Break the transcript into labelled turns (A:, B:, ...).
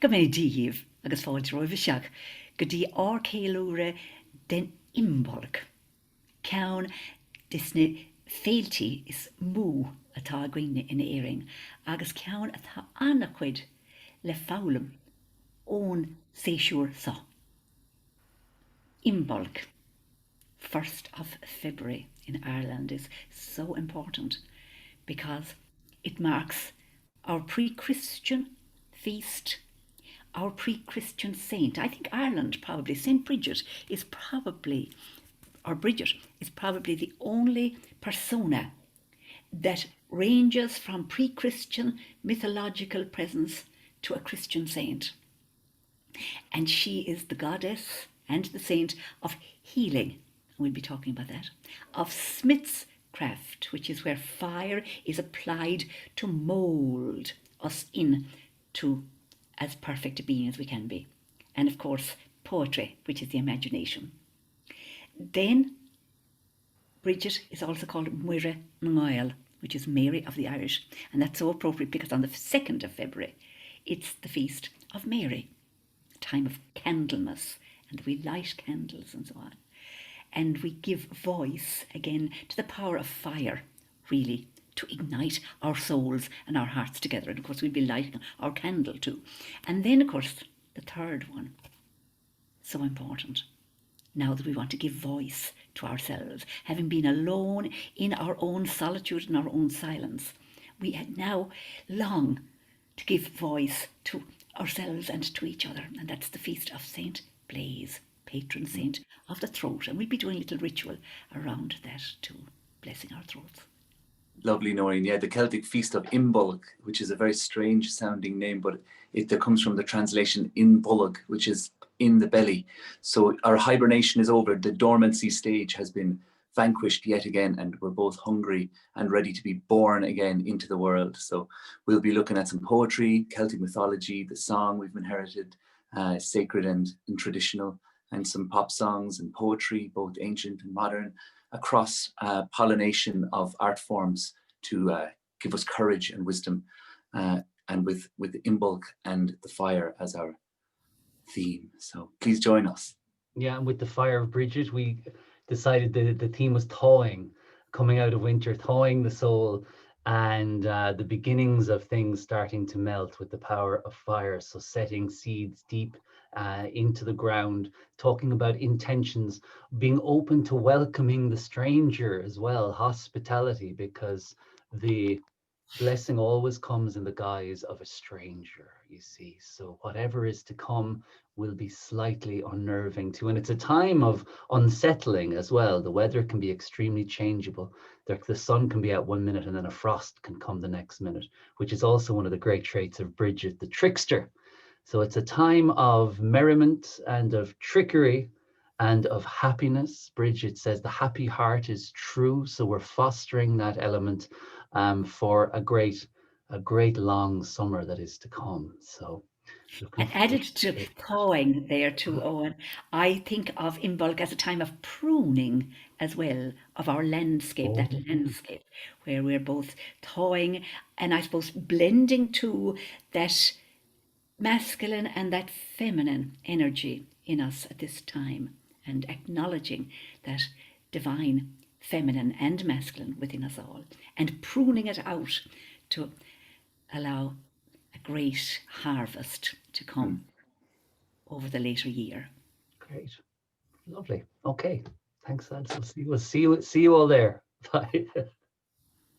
A: Go mé díomh agus fáilte roimh seach go dtí ácéúra den imbolc. Ceann disna féiltí is mú atá gcuine ina éing, agus ceann atá annachcuid le fálam ón séisiúr sa. Imbolc, 1st of February in Ireland, is so important because it marks our pre-Christian feast, our pre-Christian saint. I think Ireland probably, St. Bridget is probably, or Bridget is probably the only persona that ranges from pre-Christian mythological presence to a Christian saint. And she is the goddess and the saint of healing. We'll be talking about that. Of smith's craft, which is where fire is applied to mould us into as perfect a being as we can be. And of course, poetry, which is the imagination. Then Bridget is also called Muire Ngoil, which is Mary of the Irish. And that's so appropriate because on the 2nd of February, it's the feast of Mary, a time of Candlemas, and we light candles and so on. And we give voice again to the power of fire, really, to ignite our souls and our hearts together. And of course, we'll be lighting our candle too. And then, of course, the third one, so important, now that we want to give voice to ourselves, having been alone in our own solitude and our own silence, we now long to give voice to ourselves and to each other. And that's the feast of St. Blaise, patron saint of the throat. And we'll be doing a little ritual around that too, blessing our throats.
B: Lovely, Noreen. Yeah, the Celtic feast of Imbolc, which is a very strange sounding name, but it comes from the translation Imbolc, which is in the belly. So our hibernation is over. The dormancy stage has been vanquished yet again, and we're both hungry and ready to be born again into the world. So we'll be looking at some poetry, Celtic mythology, the song we've inherited, sacred and traditional, and some pop songs and poetry, both ancient and modern, across pollination of art forms to give us courage and wisdom, and with Imbolc and the fire as our theme. So please join us.
C: Yeah, and with the fire of Bridget, we decided the theme was thawing, coming out of winter, thawing the soul, and the beginnings of things starting to melt with the power of fire. So setting seeds deep into the ground, talking about intentions, being open to welcoming the stranger as well, hospitality, because the blessing always comes in the guise of a stranger, you see. So whatever is to come will be slightly unnerving too. And it's a time of unsettling as well. The weather can be extremely changeable. The sun can be out 1 minute and then a frost can come the next minute, which is also one of the great traits of Bridget, the trickster. So it's a time of merriment and of trickery and of happiness. Bridget says the happy heart is true. So we're fostering that element for a great long summer that is to come. So
A: and added to thawing there too, Owen, I think of Imbolc as a time of pruning as well of our landscape, that landscape where we're both thawing and I suppose blending to that masculine and that feminine energy in us at this time, and acknowledging that divine feminine and masculine within us all, and pruning it out to allow a great harvest to come over the later year.
C: Great, lovely. Okay, thanks, lads. We'll see you all there. Bye.